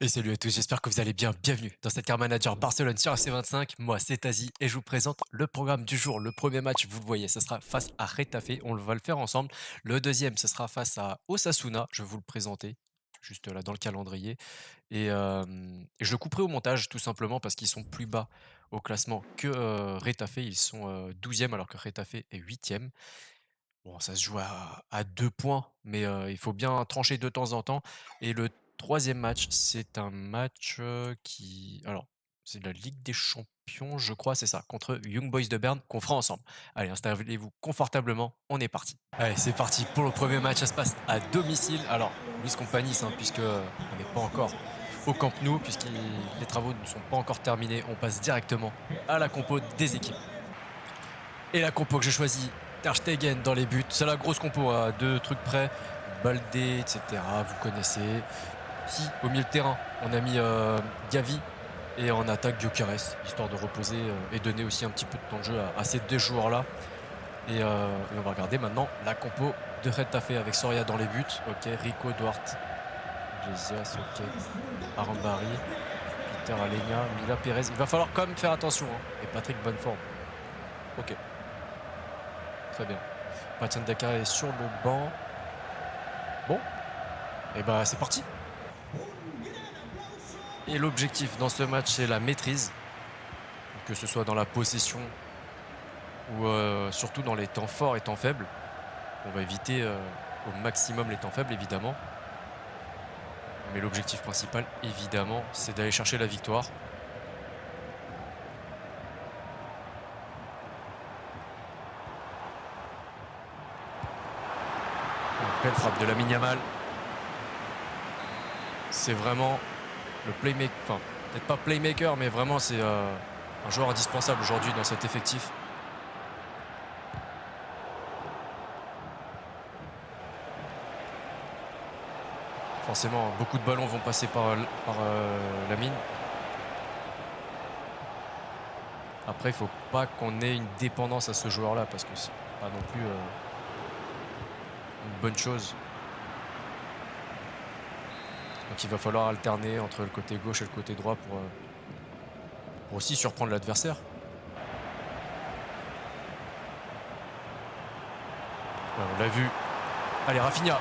Et salut à tous, j'espère que vous allez bien. Bienvenue dans cette Car Manager Barcelone sur AC25. Moi, c'est Tazi et je vous présente le programme du jour. Le premier match, vous le voyez, ce sera face à Retafe. On va le faire ensemble. Le deuxième, ce sera face à Osasuna. Je vais vous le présenter juste là dans le calendrier. Et je le couperai au montage tout simplement parce qu'ils sont plus bas au classement que Retafe. Ils sont 12e alors que Retafe est 8e. Bon, ça se joue à 2 points, mais il faut bien trancher de temps en temps. Et le troisième match, c'est un match, c'est la Ligue des champions, je crois, c'est ça, contre Young Boys de Berne qu'on fera ensemble. Allez, installez-vous confortablement, on est parti. Allez, c'est parti pour le premier match, ça se passe à domicile. Alors, Luis Companis, puisque on n'est pas encore au Camp Nou, puisque les travaux ne sont pas encore terminés, on passe directement à la compo des équipes. Et la compo que j'ai choisie, Ter Stegen dans les buts. C'est la grosse compo à deux trucs près. Baldé, etc. Vous connaissez. Si, au milieu de terrain, on a mis Gavi et en attaque Gyökeres, histoire de reposer et donner aussi un petit peu de temps de jeu à ces deux joueurs-là. Et on va regarder maintenant la compo de Retafe avec Soria dans les buts. Ok, Rico, Duarte, Iglesias, ok, Arambari, Peter Alenia, Mila Perez. Il va falloir quand même faire attention. Et Patrick, bonne forme. Ok, très bien. Patien Dakar est sur le banc. Bon, et bah c'est parti. Et l'objectif dans ce match, c'est la maîtrise, que ce soit dans la possession ou surtout dans les temps forts et temps faibles. On va éviter au maximum les temps faibles, évidemment. Mais l'objectif principal, évidemment, c'est d'aller chercher la victoire. Une belle frappe de Lamine Yamal. C'est vraiment le playmaker, enfin, peut-être pas playmaker, mais vraiment c'est un joueur indispensable aujourd'hui dans cet effectif. Forcément, beaucoup de ballons vont passer par Lamine. Après, il ne faut pas qu'on ait une dépendance à ce joueur-là, parce que c'est pas non plus une bonne chose. Donc il va falloir alterner entre le côté gauche et le côté droit pour aussi surprendre l'adversaire. On l'a vu. Allez, Rafinha.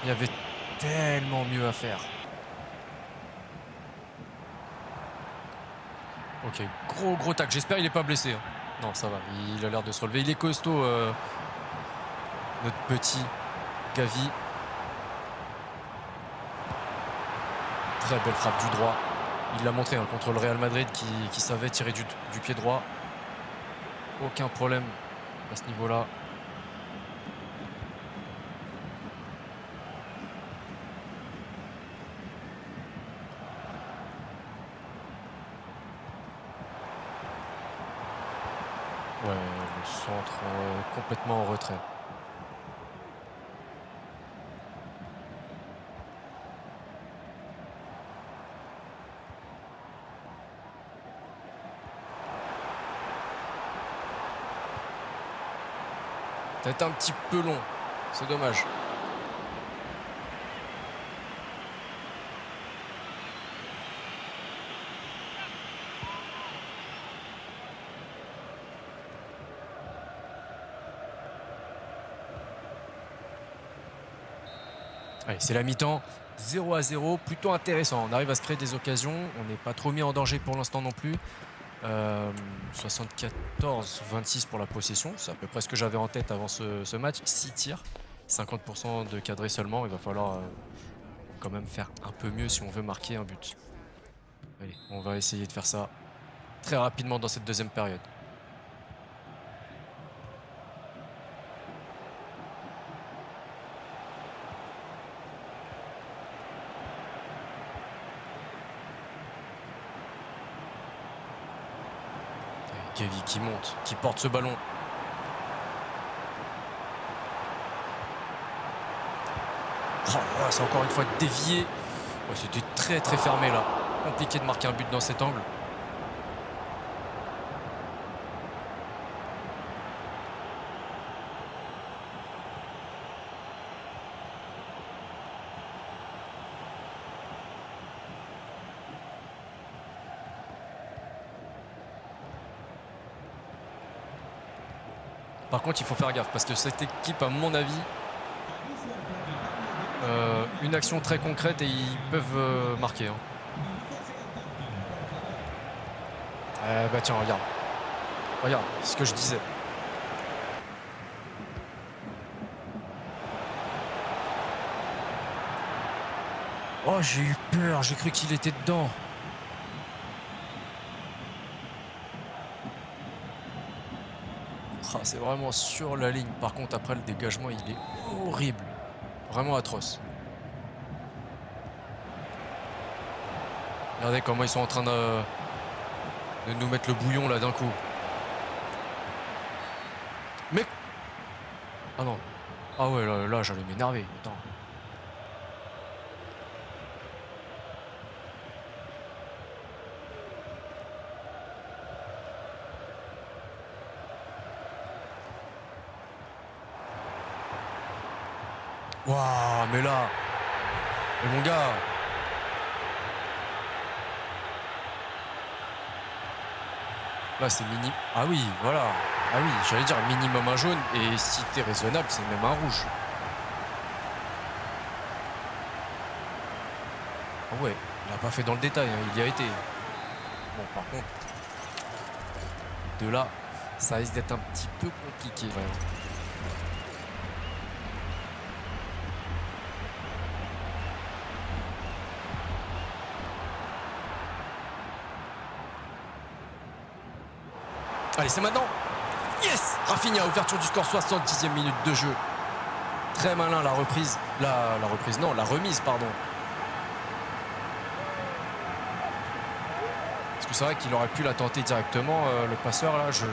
Il y avait tellement mieux à faire. Ok, gros tac. J'espère qu'il n'est pas blessé. Non, ça va. Il a l'air de se relever. Il est costaud, notre petit Gavi. Très belle frappe du droit. Il l'a montré contre le Real Madrid qui savait tirer du pied droit. Aucun problème à ce niveau-là. Ouais, le centre complètement en retrait. Peut-être un petit peu long, c'est dommage. Allez, c'est la mi-temps, 0-0, plutôt intéressant. On arrive à se créer des occasions, on n'est pas trop mis en danger pour l'instant non plus. 74-26 pour la possession, c'est à peu près ce que j'avais en tête avant ce match. 6 tirs, 50% de cadré seulement. Il va falloir quand même faire un peu mieux si on veut marquer un but. Allez, on va essayer de faire ça très rapidement dans cette deuxième période. Gavi qui monte, qui porte ce ballon. Oh là, c'est encore une fois dévié. Ouais, c'était très fermé là. Compliqué de marquer un but dans cet angle. Par contre, il faut faire gaffe parce que cette équipe, à mon avis, une action très concrète et ils peuvent marquer. Hein. Bah tiens, regarde. Regarde, c'est ce que je disais. Oh, j'ai eu peur, j'ai cru qu'il était dedans. Ah, c'est vraiment sur la ligne. Par contre, après, le dégagement, il est horrible. Vraiment atroce. Regardez comment ils sont en train de nous mettre le bouillon là d'un coup. Mais... Ah non. Ah ouais, là j'allais m'énerver. Attends. Waouh, mais là... Mais mon gars... Là, c'est mini... Ah oui, voilà. Ah oui, j'allais dire minimum un jaune. Et si t'es raisonnable, c'est même un rouge. Ah ouais, il a pas fait dans le détail, hein, il y a été. Bon, par contre, de là, ça risque d'être un petit peu compliqué, vraiment. Allez, c'est maintenant. Yes, Rafinha, ouverture du score, 70e minute de jeu. Très malin la reprise. La reprise, non, la remise, pardon. Parce que c'est vrai qu'il aurait pu la tenter directement, le passeur, là. Je n'ai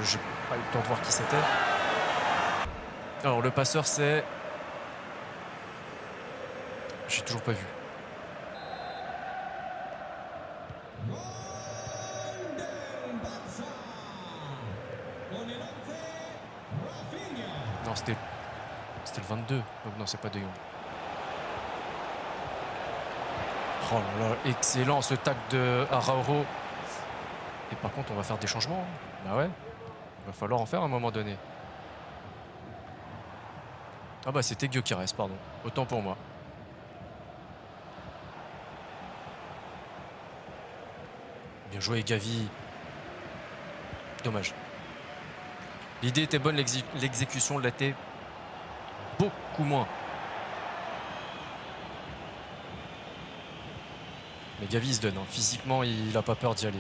pas eu le temps de voir qui c'était. Alors, le passeur, c'est... J'ai toujours pas vu. Non, c'était le 22. Oh, non, c'est pas De Jong. Oh là là, excellent ce tac de Araujo. Et par contre, on va faire des changements. Hein. Bah ouais, il va falloir en faire à un moment donné. Ah bah c'était Gyökeres, pardon. Autant pour moi. Bien joué Gavi. Dommage. L'idée était bonne, l'exécution l'était beaucoup moins. Mais Gavi se donne. Hein. Physiquement, il n'a pas peur d'y aller.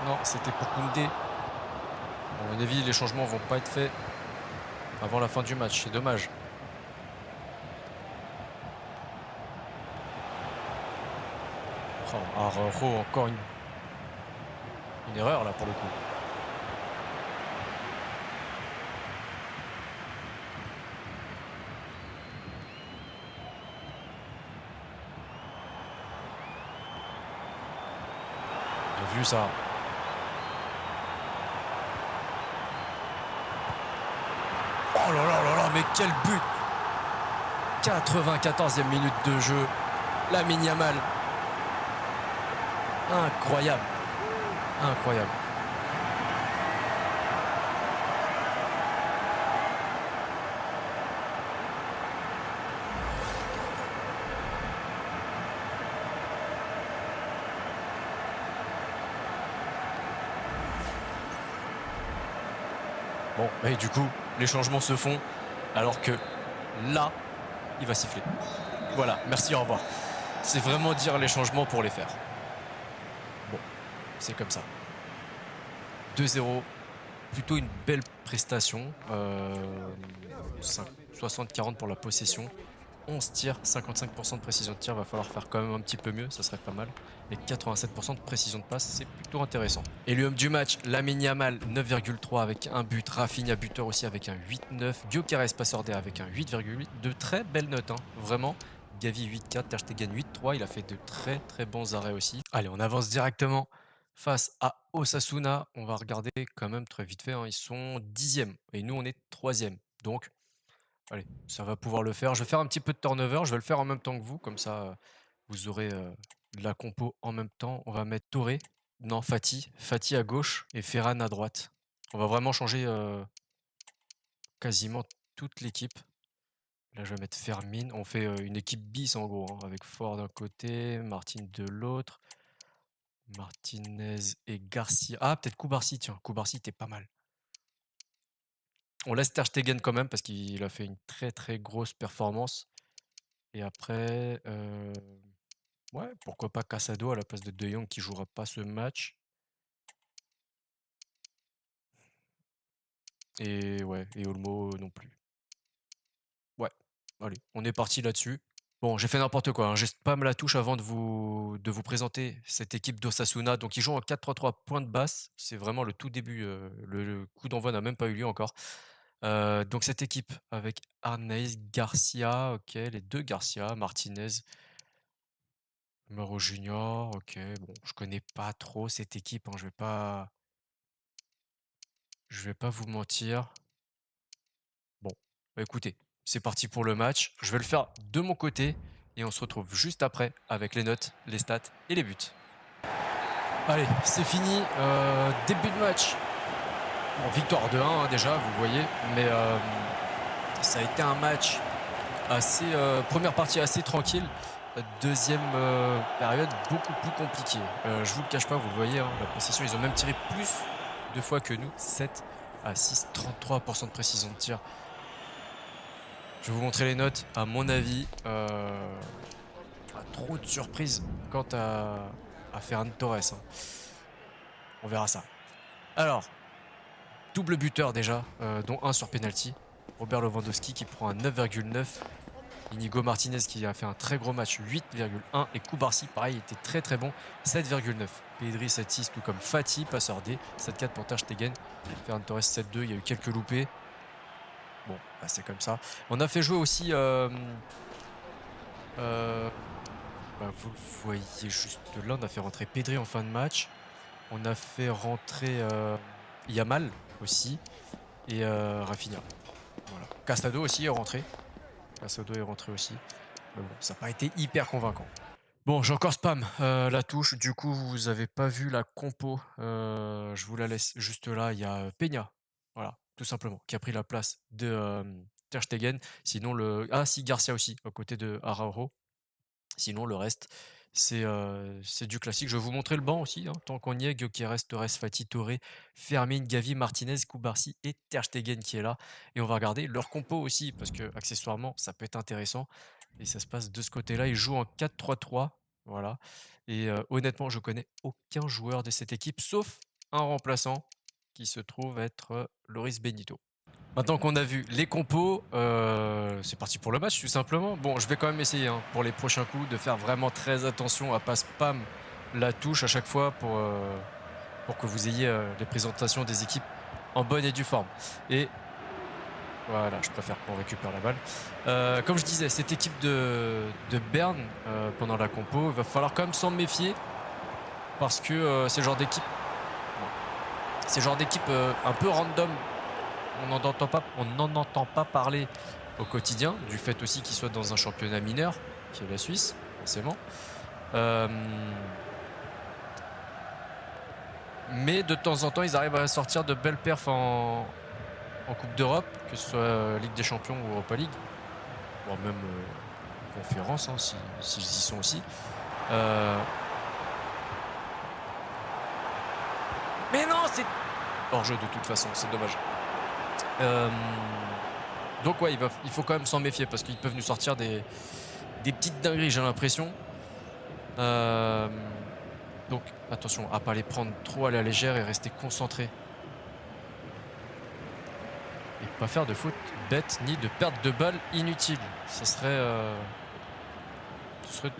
Non, c'était pour Koundé. À mon avis, les changements vont pas être faits avant la fin du match. C'est dommage. Oh, Araujo, encore une erreur là pour le coup. Bien vu ça. Oh là là là là, mais quel but! 94e minute de jeu. Lamine Yamal. Incroyable. Incroyable. Bon, et du coup, les changements se font alors que là, il va siffler. Voilà, merci, au revoir. C'est vraiment dire les changements pour les faire. Bon, c'est comme ça. 2-0, plutôt une belle prestation. 60-40 pour la possession. 11 tirs, 55% de précision de tir, va falloir faire quand même un petit peu mieux, ça serait pas mal. Et 87% de précision de passe, c'est plutôt intéressant. Et l'homme du match, Lamine Yamal, 9,3 avec un but. Rafinha buteur aussi avec un 8,9. Gyökeres passeur d'air avec un 8,8. De très belles notes, hein, vraiment. Gavi 8,4, Ter Stegen 8,3. Il a fait de très très bons arrêts aussi. Allez, on avance directement face à Osasuna. On va regarder quand même très vite fait, hein, ils sont 10e et nous on est 3e. Donc Allez, ça va pouvoir le faire. Je vais faire un petit peu de turnover. Je vais le faire en même temps que vous. Comme ça, vous aurez de la compo en même temps. On va mettre Touré. Non, Fati. Fati à gauche et Ferran à droite. On va vraiment changer quasiment toute l'équipe. Là, je vais mettre Fermin. On fait une équipe bis en gros, hein, avec Ford d'un côté, Martin de l'autre, Martinez et Garcia. Ah, peut-être Koubarsi, tiens. Koubarsi, t'es pas mal. On laisse Ter Stegen quand même parce qu'il a fait une très très grosse performance. Et après, ouais, pourquoi pas Casado à la place de De Jong qui jouera pas ce match. Et ouais, et Olmo non plus. Ouais, allez, on est parti là-dessus. Bon, j'ai fait n'importe quoi, hein. J'ai spam la touche avant de vous présenter cette équipe d'Osasuna. Donc ils jouent en 4-3-3 point de basse. C'est vraiment le tout début. Le coup d'envoi n'a même pas eu lieu encore. Donc cette équipe avec Arnaïs, Garcia, ok, les deux Garcia, Martinez, Mauro Junior, ok. Bon, je connais pas trop cette équipe, hein. Je vais pas vous mentir. Bon, bah écoutez, c'est parti pour le match. Je vais le faire de mon côté et on se retrouve juste après avec les notes, les stats et les buts. Allez, c'est fini. Début de match. Bon, victoire de 1 hein, déjà, vous voyez, mais ça a été un match assez. Première partie assez tranquille. Deuxième période beaucoup plus compliquée. Je vous le cache pas, vous le voyez, hein, la possession, ils ont même tiré plus de fois que nous. 7 à 6, 33% de précision de tir. Je vais vous montrer les notes. À mon avis, pas trop de surprises quant à Ferran Torres, hein. On verra ça. Alors, double buteur déjà, dont un sur penalty. Robert Lewandowski qui prend un 9,9. Inigo Martinez qui a fait un très gros match, 8,1. Et Koubarsi, pareil, était très très bon, 7,9. Pedri 7,6, tout comme Fati, passeur D, 7,4 pour Ter Stegen. Ferran Torres 7,2, il y a eu quelques loupés. Bon, bah c'est comme ça. On a fait jouer aussi... bah vous le voyez juste là, on a fait rentrer Pedri en fin de match. On a fait rentrer Yamal aussi. Et Rafinha. Voilà. Casado aussi est rentré. Casado est rentré aussi. Mais bon, ça n'a pas été hyper convaincant. Bon, j'ai encore spam la touche. Du coup, vous n'avez pas vu la compo. Je vous la laisse juste là. Il y a Peña. Voilà, tout simplement. Qui a pris la place de Ter Stegen. Sinon, Ah, si, Garcia aussi, à côté de Araujo. Sinon, le reste, c'est du classique. Je vais vous montrer le banc aussi, hein, tant qu'on y est. Gyökeres, Torres, Fati, Touré, Fermin, Gavi, Martinez, Koubarsi et Ter Stegen qui est là. Et on va regarder leur compo aussi, parce que accessoirement, ça peut être intéressant. Et ça se passe de ce côté-là. Ils jouent en 4-3-3. Voilà. Et honnêtement, je connais aucun joueur de cette équipe, sauf un remplaçant qui se trouve être Loris Benito. Maintenant qu'on a vu les compos, c'est parti pour le match tout simplement. Bon, je vais quand même essayer hein, pour les prochains coups de faire vraiment très attention à pas spam la touche à chaque fois pour que vous ayez les présentations des équipes en bonne et due forme. Et voilà, je préfère qu'on récupère la balle. Comme je disais, cette équipe de Berne pendant la compo, il va falloir quand même s'en méfier parce que c'est le genre d'équipe, c'est le genre d'équipe un peu random. On n'en entend pas parler au quotidien, du fait aussi qu'il soit dans un championnat mineur, qui est la Suisse, forcément. Mais de temps en temps, ils arrivent à sortir de belles perfs en Coupe d'Europe, que ce soit Ligue des Champions ou Europa League, voire même conférence, hein, s'ils y sont aussi. Mais non, c'est hors-jeu de toute façon, c'est dommage. Donc ouais, il faut quand même s'en méfier parce qu'ils peuvent nous sortir des petites dingueries, j'ai l'impression. Donc attention à pas les prendre trop à la légère et rester concentré. Et pas faire de faute bête ni de perte de balles inutile. Ce serait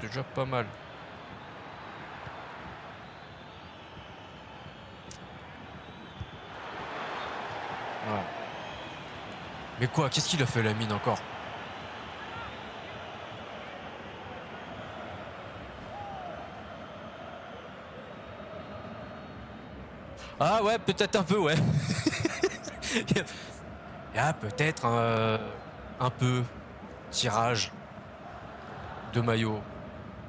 déjà pas mal. Voilà. Mais quoi? Qu'est-ce qu'il a fait Lamine encore? Ah ouais, peut-être un peu, ouais. Ah, peut-être. un peu tirage de maillot,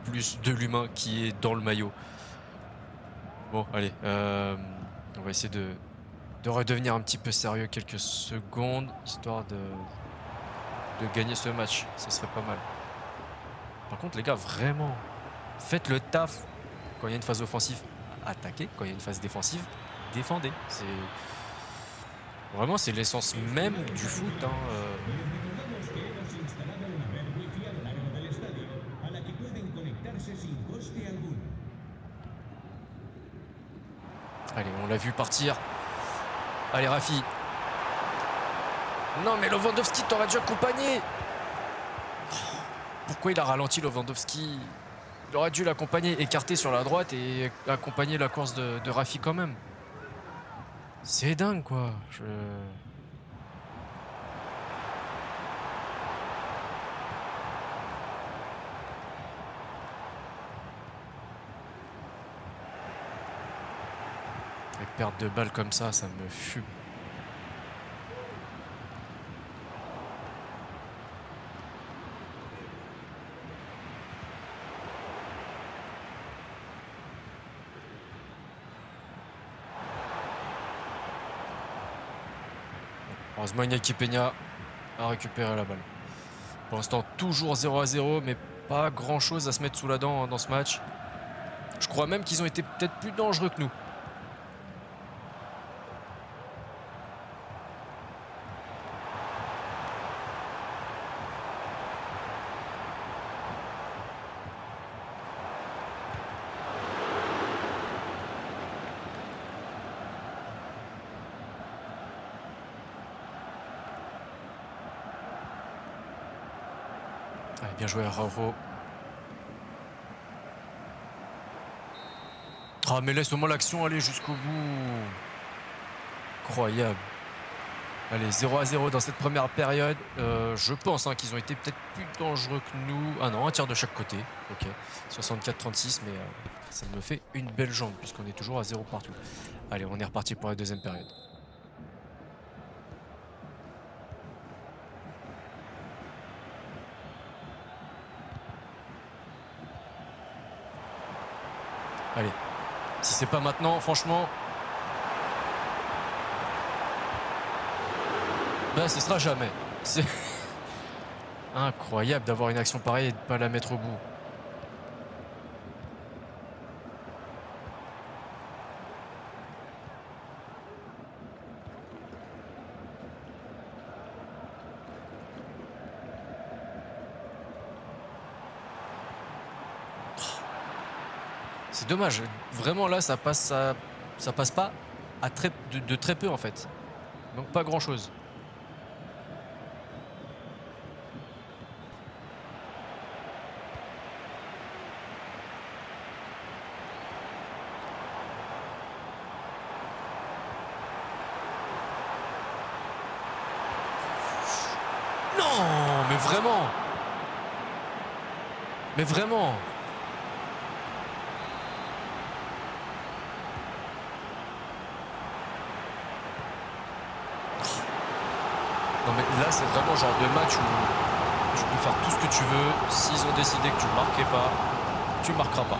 plus de l'humain qui est dans le maillot. Bon, allez, on va essayer de redevenir un petit peu sérieux quelques secondes, histoire de gagner ce match. Ce serait pas mal. Par contre, les gars, vraiment, faites le taf. Quand il y a une phase offensive, attaquez. Quand il y a une phase défensive, défendez. Vraiment, c'est l'essence même du foot. Hein. Allez, on l'a vu partir. Allez, Rafi. Non, mais Lewandowski, t'aurais dû accompagner. Pourquoi il a ralenti Lewandowski? Il aurait dû l'accompagner, écarter sur la droite et accompagner la course de Rafi quand même. C'est dingue, quoi. Les pertes de balles comme ça me fume. Heureusement, Iñaki Peña a récupéré la balle. Pour l'instant, toujours 0-0, mais pas grand-chose à se mettre sous la dent dans ce match. Je crois même qu'ils ont été peut-être plus dangereux que nous. Allez, bien joué, Araujo. Ah, mais laisse au moins l'action aller jusqu'au bout. Incroyable. Allez, 0-0 dans cette première période. Je pense qu'ils ont été peut-être plus dangereux que nous. Ah non, un tir de chaque côté. Ok, 64-36, mais ça me fait une belle jambe puisqu'on est toujours à 0 partout. Allez, on est reparti pour la deuxième période. Allez, si c'est pas maintenant, franchement, ben ce sera jamais. C'est incroyable d'avoir une action pareille et de pas la mettre au bout. C'est dommage. Vraiment là, ça passe pas à de très peu en fait. Donc pas grand chose. Non, mais vraiment. Mais vraiment. Non mais là c'est vraiment le genre de match où tu peux faire tout ce que tu veux. S'ils ont décidé que tu marquais pas, tu marqueras pas.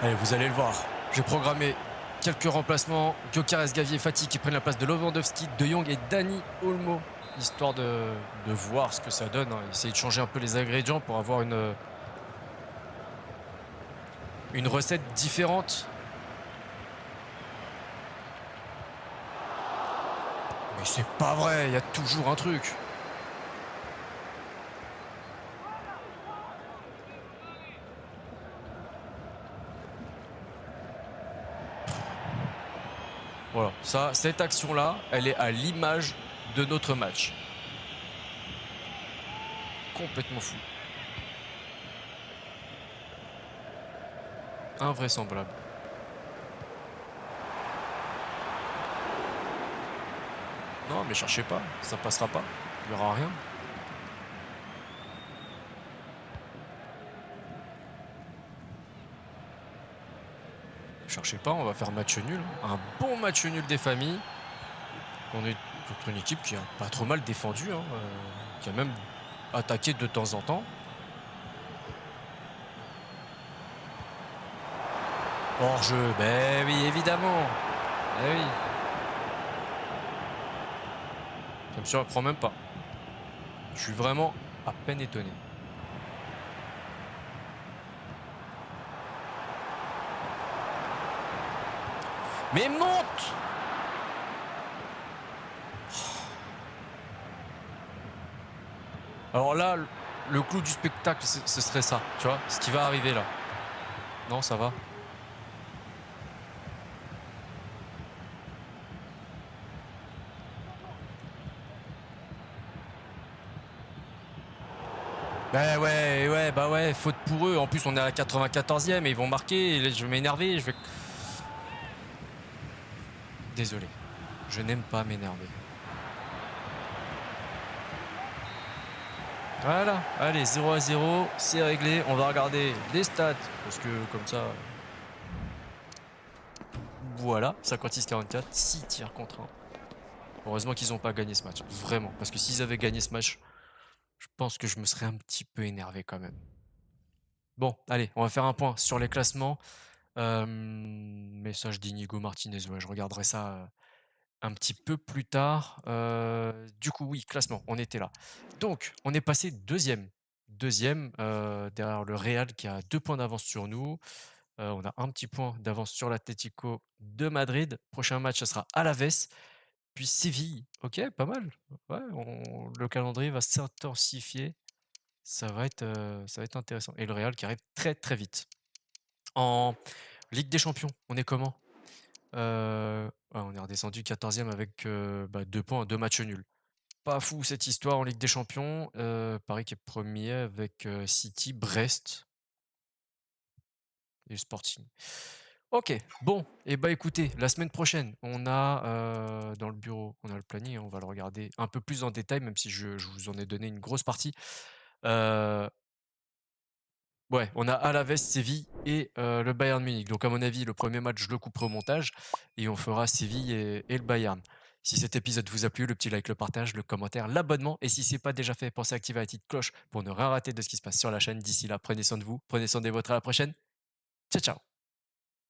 Allez, vous allez le voir. J'ai programmé quelques remplacements. Gyökeres, Gavi et Fati qui prennent la place de Lewandowski, De Jong et Dani Olmo. Histoire de voir ce que ça donne. Hein. Essayer de changer un peu les ingrédients pour avoir une recette différente. Mais c'est pas vrai, il y a toujours un truc. Voilà, ça, cette action-là, elle est à l'image de notre match. Complètement fou. Invraisemblable. Non, mais cherchez pas, ça passera pas. Il n'y aura rien. Cherchez pas, on va faire match nul. Un bon match nul des familles. On est contre une équipe qui a pas trop mal défendu, hein, qui a même attaqué de temps en temps. Hors-jeu, ben oui, évidemment. Eh oui. Ça me surprend même pas. Je suis vraiment à peine étonné. Mais monte! Alors là, le clou du spectacle, ce serait ça, tu vois, ce qui va arriver là. Non, ça va. Bah ouais, ouais, bah ouais, faute pour eux. En plus, on est à la 94e et ils vont marquer. Et je vais m'énerver. Je vais. Désolé. Je n'aime pas m'énerver. Voilà, allez, 0-0, c'est réglé. On va regarder les stats parce que comme ça. Voilà, 56-44, 6 tirs contre 1. Heureusement qu'ils n'ont pas gagné ce match. Vraiment. Parce que s'ils avaient gagné ce match, je pense que je me serais un petit peu énervé quand même. Bon, allez, on va faire un point sur les classements. Message d'Inigo Martinez, ouais, je regarderai ça un petit peu plus tard. Du coup, oui, classement, on était là. Donc, on est passé deuxième. Deuxième, derrière le Real qui a 2 points d'avance sur nous. On a un petit point d'avance sur l'Atlético de Madrid. Prochain match, ce sera Alaves, puis Séville. Ok, pas mal. Ouais, le calendrier va s'intensifier. Ça va être intéressant. Et le Real qui arrive très très vite. En Ligue des Champions, on est comment? On est redescendu 14e avec 2 points, 2 matchs nuls. Pas fou cette histoire en Ligue des Champions. Paris qui est premier avec City, Brest et Sporting. Ok, bon, et bah écoutez, la semaine prochaine, on a dans le bureau, on a le planning, on va le regarder un peu plus en détail, même si je vous en ai donné une grosse partie. Ouais, on a Alaves, Séville et le Bayern Munich. Donc à mon avis, le premier match, je le couperai au montage et on fera Séville et le Bayern. Si cet épisode vous a plu, le petit like, le partage, le commentaire, l'abonnement. Et si ce n'est pas déjà fait, pensez à activer la petite cloche pour ne rien rater de ce qui se passe sur la chaîne. D'ici là, prenez soin de vous, prenez soin des vôtres. À la prochaine. Ciao, ciao.